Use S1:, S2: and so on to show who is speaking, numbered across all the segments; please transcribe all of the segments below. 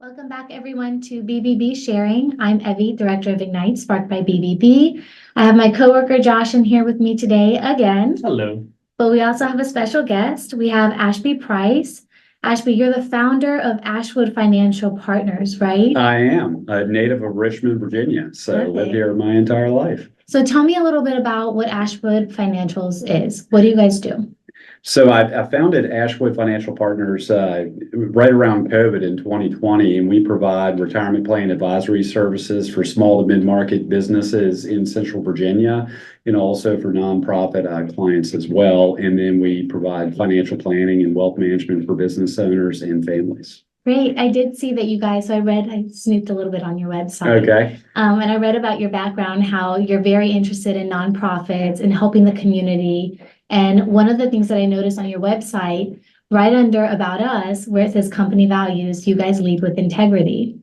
S1: Welcome back, everyone, to BBB Sharing. I'm Evie, Director of Ignite, sparked by BBB. I have my coworker Josh in here with me today again.
S2: Hello.
S1: But we also have a special guest. We have Ashby Price. Ashby, you're the founder of Ashwood Financial Partners, right?
S2: I am a native of Richmond, Virginia, so
S1: Okay.
S2: lived here my entire life.
S1: So tell me a little bit about what Ashwood Financials is. What do you guys do?
S2: So I founded Ashwood Financial Partners right around COVID in 2020, and we provide retirement plan advisory services for small to mid-market businesses in Central Virginia, and also for nonprofit clients as well. And then we provide financial planning and wealth management for business owners and families.
S1: Great. I did see that you guys, so I snooped a little bit on your website.
S2: Okay.
S1: And I read about your background, how you're very interested in nonprofits and helping the community. And one of the things that I noticed on your website, right under About Us, where it says company values, you guys lead with integrity.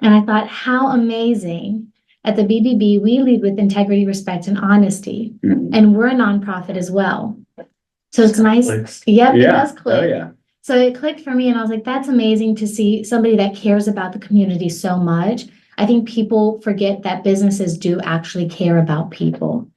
S1: And I thought, how amazing. At the BBB, we lead with integrity, respect, and honesty.
S2: Mhm.
S1: And we're a nonprofit as well. So it's nice.
S2: Clicks.
S1: Yep, it
S2: Yeah.
S1: does click.
S2: Oh, yeah.
S1: So it clicked for me, and I was like, that's amazing to see somebody that cares about the community so much. I think people forget that businesses do actually care about people.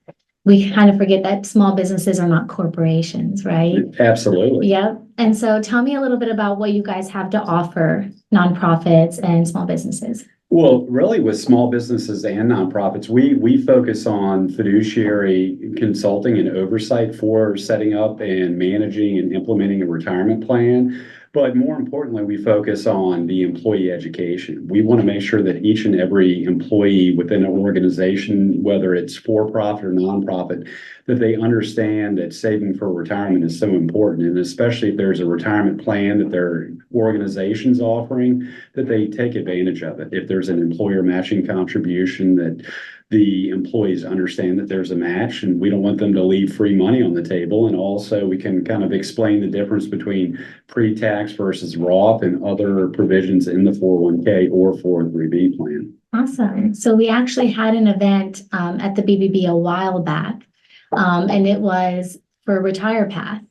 S1: We kind of forget that small businesses are not corporations, right?
S2: Absolutely.
S1: Yep. And so tell me a little bit about what you guys have to offer nonprofits and small businesses.
S2: Well, really with small businesses and nonprofits, we focus on fiduciary consulting and oversight for setting up and managing and implementing a retirement plan. But more importantly, we focus on the employee education. We want to make sure that each and every employee within an organization, whether it's for-profit or nonprofit, that they understand that saving for retirement is so important. And especially if there's a retirement plan that their organization's offering, that they take advantage of it. If there's an employer matching contribution, that the employees understand that there's a match, and we don't want them to leave free money on the table. And also we can kind of explain the difference between pre-tax versus Roth and other provisions in the 401k or 403b plan.
S1: Awesome. So we actually had an event at the BBB a while back, and it was for Retire Path.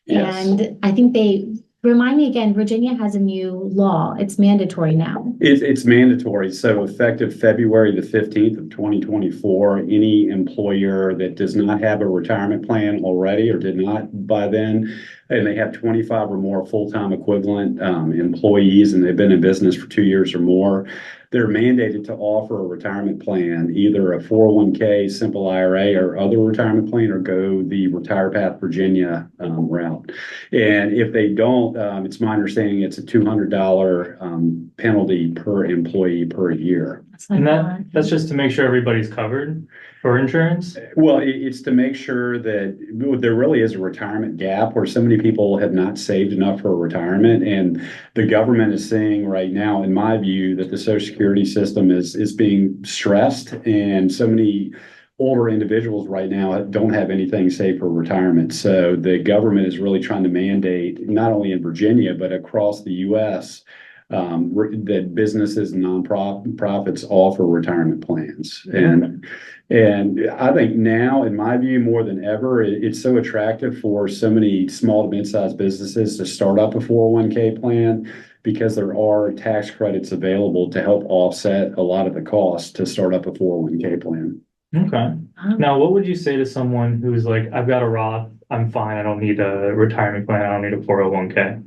S2: Yes.
S1: And I think remind me again, Virginia has a new law. It's mandatory now.
S2: It's mandatory. So effective February the 15th of 2024, any employer that does not have a retirement plan already or did not by then, and they have 25 or more full-time equivalent employees, and they've been in business for 2 years or more, they're mandated to offer a retirement plan, either a 401k, simple IRA, or other retirement plan, or go the Retire Path Virginia route. And if they don't, it's my understanding it's a $200 penalty per employee per year.
S3: And that's just to make sure everybody's covered for insurance?
S2: Well, it's to make sure that there really is a retirement gap where so many people have not saved enough for retirement. And the government is seeing right now, in my view, that the Social Security system is being stressed, and so many older individuals right now don't have anything saved for retirement. So the government is really trying to mandate, not only in Virginia, but across the U.S., that businesses and nonprofits offer retirement plans. And I think now, in my view, more than ever, it's so attractive for so many small to mid-sized businesses to start up a 401k plan, because there are tax credits available to help offset a lot of the costs to start up a 401k plan.
S3: Okay. Now, what would you say to someone who's like, I've got a Roth, I'm fine, I don't need a retirement plan, I don't need a 401k?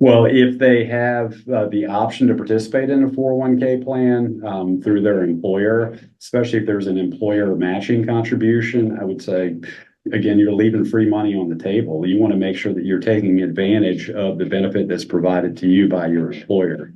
S2: Well, if they have the option to participate in a 401k plan through their employer, especially if there's an employer matching contribution, I would say, again, you're leaving free money on the table. You want to make sure that you're taking advantage of the benefit that's provided to you by your employer.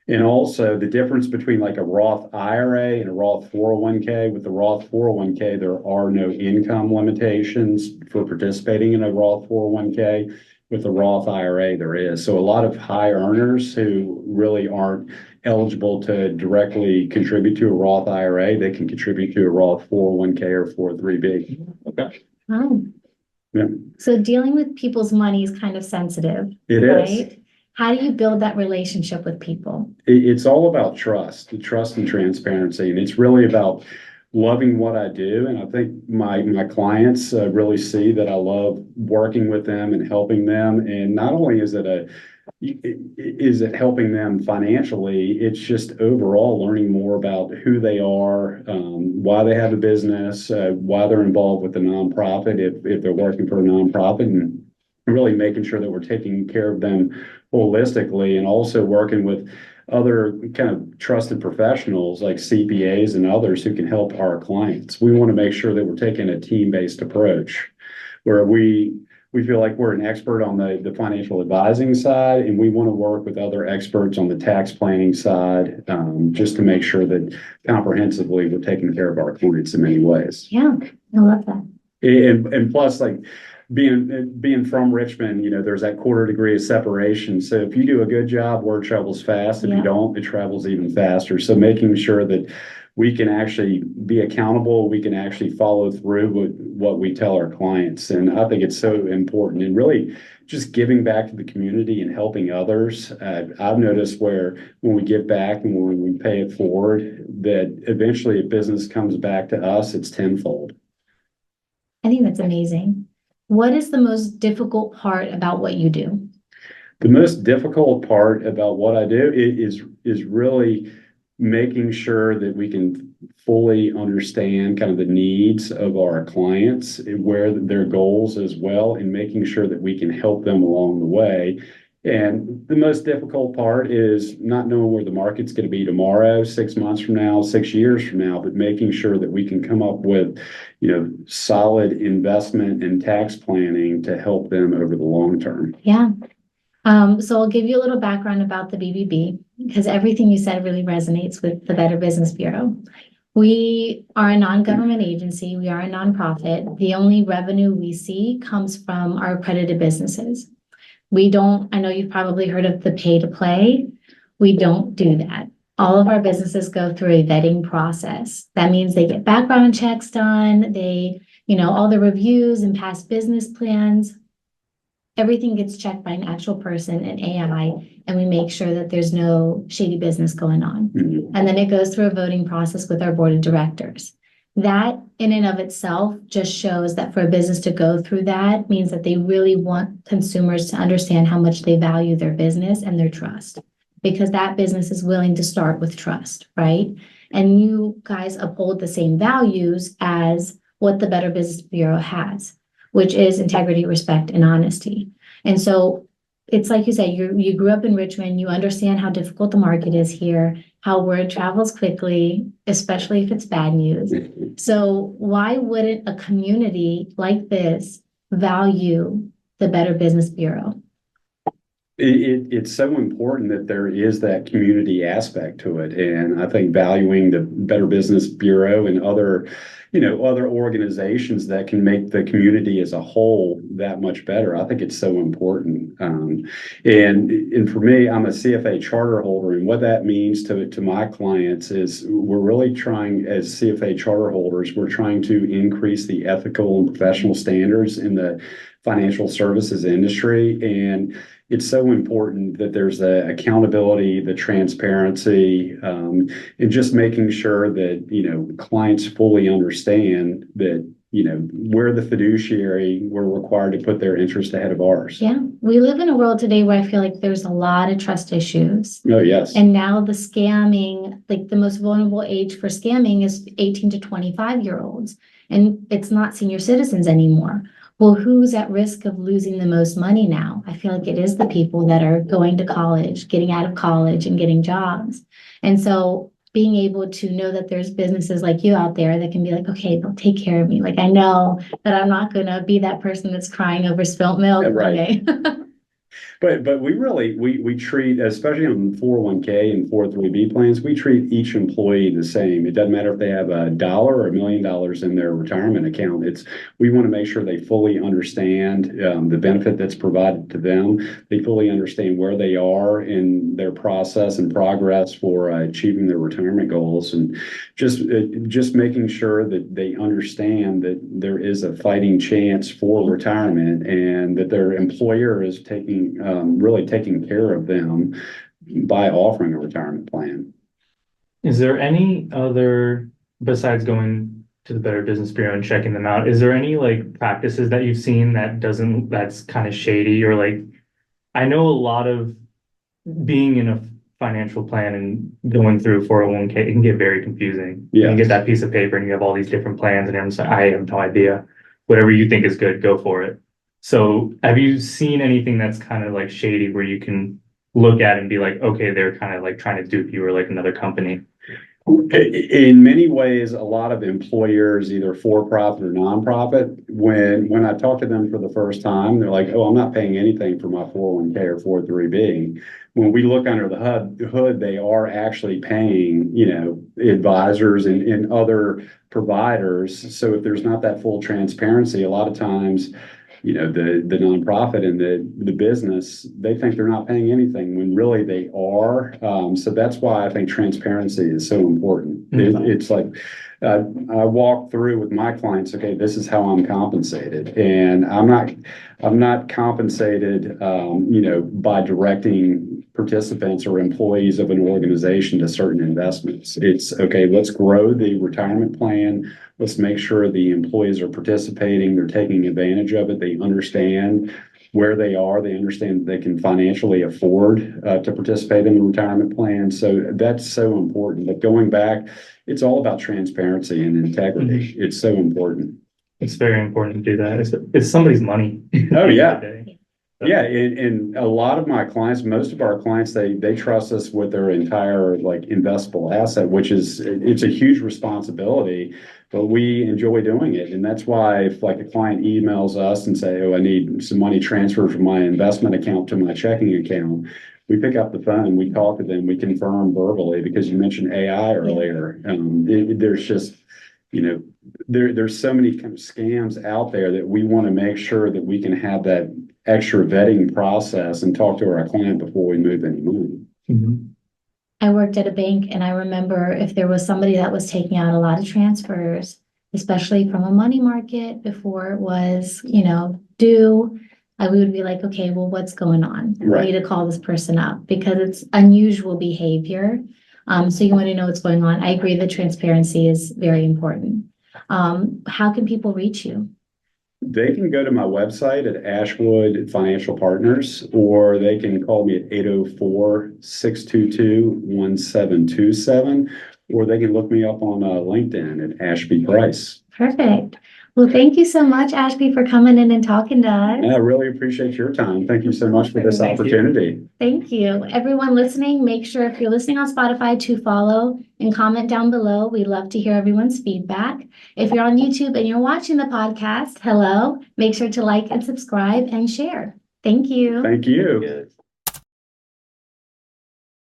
S2: And also the difference between like a Roth IRA and a Roth 401k. With the Roth 401k, there are no income limitations for participating in a Roth 401k. With the Roth IRA, there is. So a lot of high earners who really aren't eligible to directly contribute to a Roth IRA, they can contribute to a Roth 401k or 403b.
S3: Okay.
S1: Oh.
S2: Yeah.
S1: So dealing with people's money is kind of sensitive.
S2: It
S1: right?
S2: is.
S1: How do you build that relationship with people?
S2: It's all about trust and transparency. And it's really about loving what I do. And I think my clients really see that I love working with them and helping them. And not only is it helping them financially, it's just overall learning more about who they are, why they have a business, why they're involved with the nonprofit, if they're working for a nonprofit, and really making sure that we're taking care of them holistically, and also working with other kind of trusted professionals like CPAs and others who can help our clients. We want to make sure that we're taking a team-based approach where we feel like we're an expert on the financial advising side, and we want to work with other experts on the tax planning side, just to make sure that comprehensively we're taking care of our clients in many ways.
S1: Yeah, I love that.
S2: And plus, like being from Richmond, there's that quarter degree of separation. So if you do a good job, word travels fast. If you don't, it travels even faster. So making sure that we can actually be accountable, we can actually follow through with what we tell our clients. And I think it's so important, and really just giving back to the community and helping others. I've noticed where when we give back and when we pay it forward, that eventually if business comes back to us, it's tenfold.
S1: I think that's amazing. What is the most difficult part about what you do?
S2: The most difficult part about what I do is really making sure that we can fully understand kind of the needs of our clients, where their goals as well, and making sure that we can help them along the way. And the most difficult part is not knowing where the market's going to be tomorrow, 6 months from now, 6 years from now, but making sure that we can come up with, solid investment and tax planning to help them over the long term.
S1: Yeah. So I'll give you a little background about the BBB, because everything you said really resonates with the Better Business Bureau. We are a non-government agency. We are a nonprofit. The only revenue we see comes from our accredited businesses. I know you've probably heard of the pay to play. We don't do that. All of our businesses go through a vetting process. That means they get background checks done. They, all the reviews and past business plans. Everything gets checked by an actual person, an AI, and we make sure that there's no shady business going on.
S2: Mm-hmm.
S1: And then it goes through a voting process with our board of directors. That in and of itself just shows that for a business to go through that means that they really want consumers to understand how much they value their business and their trust, because that business is willing to start with trust, right? And you guys uphold the same values as what the Better Business Bureau has, which is integrity, respect, and honesty. And so it's like you said, you grew up in Richmond, you understand how difficult the market is here, how word travels quickly, especially if it's bad news. So why wouldn't a community like this value the Better Business Bureau?
S2: It's so important that there is that community aspect to it. And I think valuing the Better Business Bureau and other organizations that can make the community as a whole that much better, I think it's so important. And for me, I'm a CFA charter holder, and what that means to my clients is we're really trying, as CFA charter holders, we're trying to increase the ethical and professional standards in the financial services industry. And it's so important that there's the accountability, the transparency, and just making sure that, clients fully understand that, we're the fiduciary, we're required to put their interest ahead of ours.
S1: Yeah, we live in a world today where I feel like there's a lot of trust issues.
S2: Oh, yes.
S1: And now the scamming, like the most vulnerable age for scamming is 18 to 25-year-olds. And it's not senior citizens anymore. Well, who's at risk of losing the most money now? I feel like it is the people that are going to college, getting out of college and getting jobs. And so being able to know that there's businesses like you out there that can be like, okay, they'll take care of me. Like, I know that I'm not going to be that person that's crying over spilt milk.
S2: Right.
S1: Okay.
S2: But we really, we treat, especially on 401k and 403b plans, we treat each employee the same. It doesn't matter if they have $1 or $1 million in their retirement account. We want to make sure they fully understand the benefit that's provided to them. They fully understand where they are in their process and progress for achieving their retirement goals, and just making sure that they understand that there is a fighting chance for retirement, and that their employer is really taking care of them by offering a retirement plan.
S3: Is there any other besides going to the Better Business Bureau and checking them out, is there any like practices that you've seen that's kind of shady, or like, I know a lot of being in a financial plan and going through 401k, it can get very confusing. You
S2: Yes.
S3: get that piece of paper and you have all these different plans and everyone's like, I have no idea. Whatever you think is good, go for it. So have you seen anything that's kind of like shady where you can look at and be like, okay, they're kind of like trying to dupe you or like another company?
S2: In many ways, a lot of employers, either for-profit or nonprofit, when I talk to them for the first time, they're like, oh, I'm not paying anything for my 401k or 403b. When we look under the hood, they are actually paying, advisors and other providers. So if there's not that full transparency, a lot of times, the nonprofit and the business, they think they're not paying anything when really they are. So that's why I think transparency is so important. It's like I walk through with my clients, okay, this is how I'm compensated. And I'm not compensated, by directing participants or employees of an organization to certain investments. It's okay, let's grow the retirement plan. Let's make sure the employees are participating, they're taking advantage of it, they understand where they are, they understand that they can financially afford to participate in the retirement plan. So that's so important. But going back, it's all about transparency and integrity. It's so important.
S3: It's very important to do that. It's somebody's money.
S2: Oh, yeah. Yeah, and a lot of my clients, most of our clients, they trust us with their entire like investable asset, which it's a huge responsibility, but we enjoy doing it. And that's why if like a client emails us and say, oh, I need some money transferred from my investment account to my checking account, we pick up the phone, we talk to them, we confirm verbally, because you mentioned AI earlier. There's just, there's so many kind of scams out there that we want to make sure that we can have that extra vetting process and talk to our client before we move any money.
S1: I worked at a bank, and I remember if there was somebody that was taking out a lot of transfers, especially from a money market before it was, due, we would be like, okay, well, what's going on? We need to call this person up because it's unusual behavior. So you want to know what's going on. I agree that transparency is very important. How can people reach you?
S2: They can go to my website at Ashwood Financial Partners, or they can call me at 804-622-1727, or they can look me up on LinkedIn at Ashby Price.
S1: Perfect. Well, thank you so much, Ashby, for coming in and talking to us.
S2: I really appreciate your time. Thank you so much for this opportunity.
S1: Thank you. Everyone listening, make sure if you're listening on Spotify to follow and comment down below. We love to hear everyone's feedback. If you're on YouTube and you're watching the podcast, hello, make sure to like and subscribe and share. Thank you.
S2: Thank you.